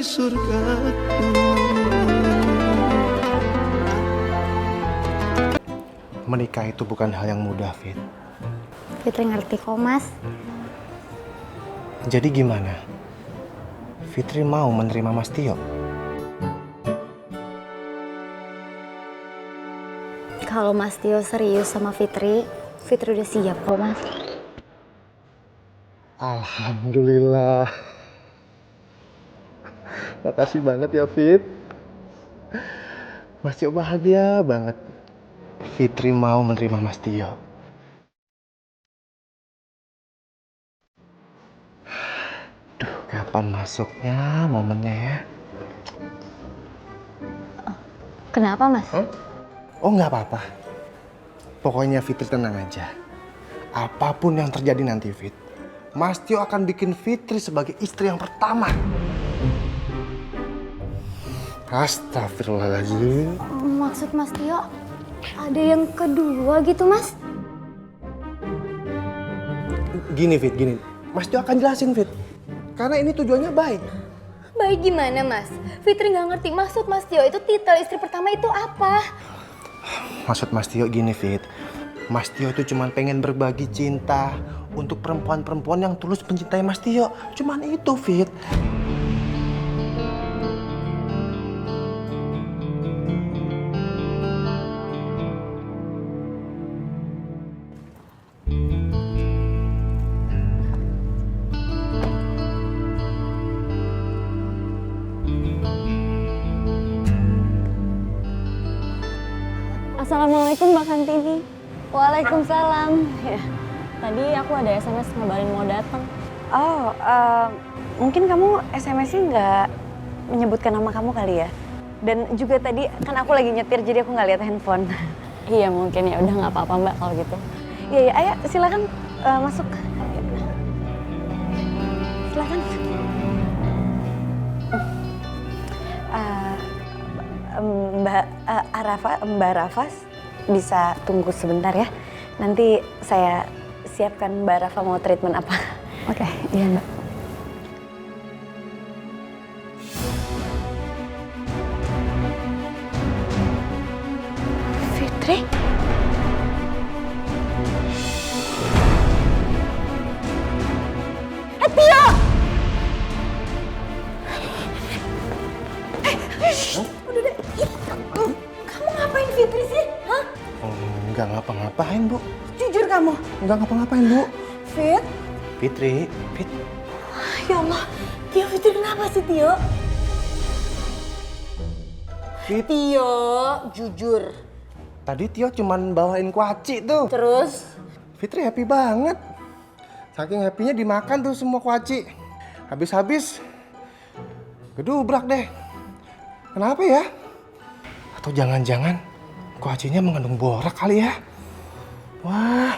di surgaku. Menikah itu bukan hal yang mudah, Fit. Fitri ngerti kok, Mas. Jadi gimana? Fitri mau menerima Mas Tio? Kalau Mas Tio serius sama Fitri, Fitri udah siap kok, Mas. Alhamdulillah. Makasih banget ya, Fit. Mas Tio bahagia banget. Fitri mau menerima Mas Tio. Duh, kapan masuknya momennya ya? Kenapa, Mas? Oh, nggak apa-apa. Pokoknya Fitri tenang aja. Apapun yang terjadi nanti, Fit, Mas Tio akan bikin Fitri sebagai istri yang pertama. Astagfirullahaladzim. Maksud Mas Tio, ada yang kedua gitu, Mas? Gini, Fit, gini. Mas Tio akan jelasin, Fit. Karena ini tujuannya baik. Baik gimana, Mas? Fitri nggak ngerti maksud Mas Tio itu titel istri pertama itu apa? Maksud Mas Tio gini, Fit. Mas Tio itu cuma pengen berbagi cinta untuk perempuan-perempuan yang tulus mencintai Mas Tio. Cuman itu, Fit. Assalamualaikum Mbak Kantini. Waalaikumsalam. Ya, tadi aku ada SMS ngabarin mau datang. Oh, mungkin kamu SMS-nya nggak menyebutkan nama kamu kali ya? Dan juga tadi kan aku lagi nyetir jadi aku nggak lihat handphone. Iya mungkin ya udah nggak apa-apa Mbak kalau gitu. Iya, iya, ayo silakan masuk. Silakan. Mbak Rafas bisa tunggu sebentar ya. Nanti saya siapkan Mbak Rafa mau treatment apa. Oke, iya Mbak. Fitri? Tio! Udah deh. Kamu ngapain Fitri sih? Hah? Enggak ngapa-ngapain, Bu. Jujur kamu? Enggak ngapa-ngapain, Bu. Fit? Fitri, Fit. Ya Allah, Tio Fitri kenapa sih Tio? Fit. Tio, jujur. Tadi Tio cuman bawain kuaci tuh. Terus? Fitri happy banget. Saking happy-nya dimakan tuh semua kuaci. Habis-habis gedubrak deh. Kenapa ya? Atau jangan-jangan kuacinya mengandung borak kali ya? Wah,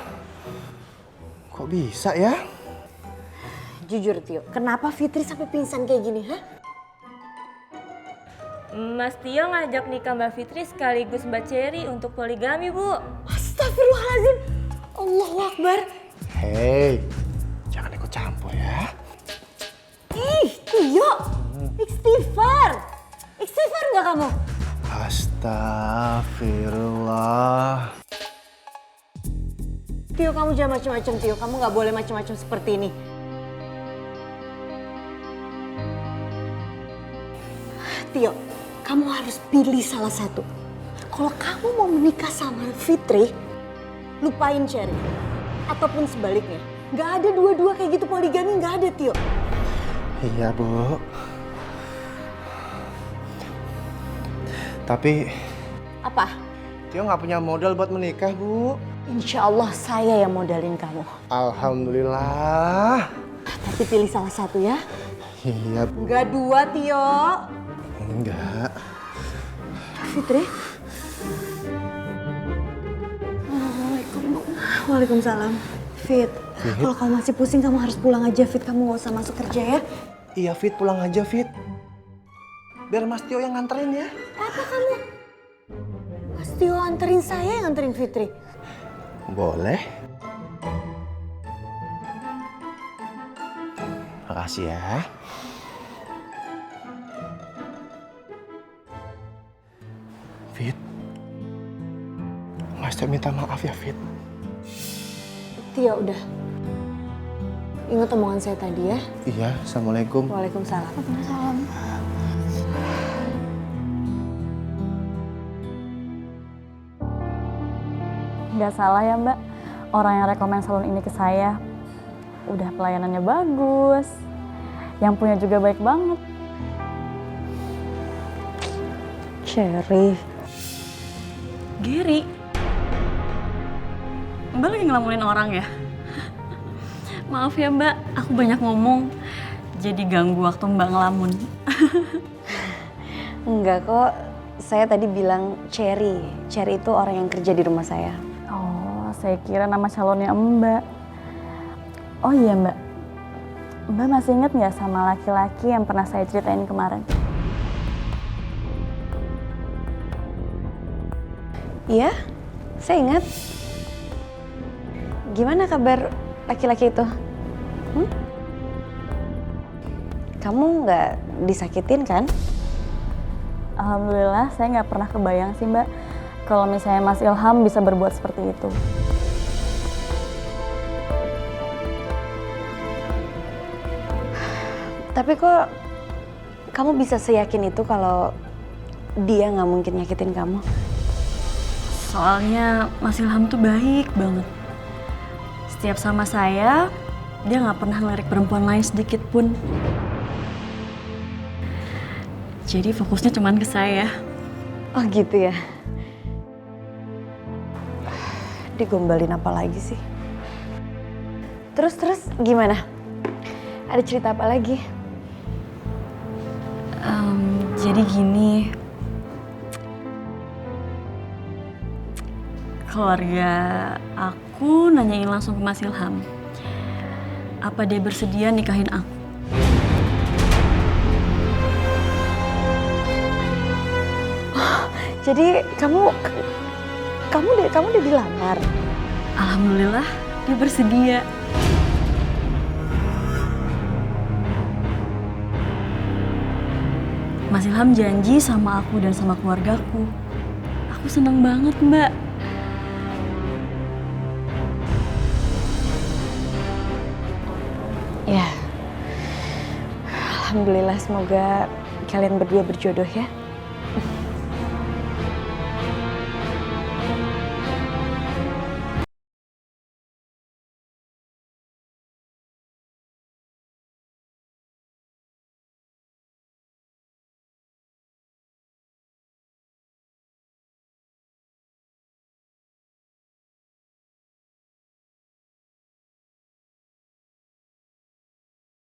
kok bisa ya? Jujur Tio, kenapa Fitri sampai pingsan kayak gini, hah? Mas Tio ngajak nikah Mbak Fitri sekaligus Mbak Cherry untuk poligami, Bu. Astagfirullahaladzim, Allahu Akbar. Hei, jangan ikut campur ya. Ih, Tio, istighfar. Istighfar nggak kamu? Astagfirullah. Tio, kamu jangan macam-macam Tio. Kamu nggak boleh macam-macam seperti ini. Tio, kamu harus pilih salah satu. Kalau kamu mau menikah sama Fitri, lupain Cherry. Ataupun sebaliknya. Nggak ada dua-dua kayak gitu poligami, nggak ada Tio. Iya, Bu. Tapi Apa? Tio nggak punya modal buat menikah, Bu. Insya Allah saya yang modalin kamu. Alhamdulillah. Tapi pilih salah satu ya. Iya, Bu. Nggak dua Tio. Enggak. Fitri. Waalaikumsalam. Fit, kalau kamu masih pusing kamu harus pulang aja Fit. Kamu nggak usah masuk kerja ya. Iya, Fit, pulang aja, Fit. Biar Mas Tio yang nganterin ya. Apa kamu? Mas Tio anterin saya yang anterin Fitri. Boleh. Makasih ya. Fit, Mas Tio minta maaf ya, Fit. Tio, udah. Ingat omongan saya tadi ya. Iya, Assalamualaikum. Waalaikumsalam. Waalaikumsalam. Nggak salah ya Mbak, orang yang rekomen salon ini ke saya. Udah pelayanannya bagus, yang punya juga baik banget. Cherry. Gary, Mbak lagi ngelamunin orang ya? Maaf ya Mbak, aku banyak ngomong, jadi ganggu waktu Mbak ngelamun. Enggak kok, saya tadi bilang Cherry. Cherry itu orang yang kerja di rumah saya. Oh, saya kira nama calonnya Mbak. Oh iya Mbak, Mbak masih ingat nggak sama laki-laki yang pernah saya ceritain kemarin? Iya, saya ingat. Gimana kabar laki-laki itu? Kamu nggak disakitin kan? Alhamdulillah saya nggak pernah kebayang sih Mbak, kalau misalnya Mas Ilham bisa berbuat seperti itu. Tapi kok kamu bisa seyakin itu kalau dia nggak mungkin nyakitin kamu? Soalnya Mas Ilham tuh baik banget. Setiap sama saya, dia nggak pernah ngelirik perempuan lain sedikit pun. Jadi fokusnya cuman ke saya. Oh gitu ya. Digombalin apa lagi sih? Terus gimana? Ada cerita apa lagi? Jadi gini, keluarga aku nanyain langsung ke Mas Ilham, apa dia bersedia nikahin aku. Jadi kamu udah dilamar? Alhamdulillah, dia bersedia. Mas Ilham janji sama aku dan sama keluargaku. Aku seneng banget, Mbak. Ya. Alhamdulillah, semoga kalian berdua berjodoh ya.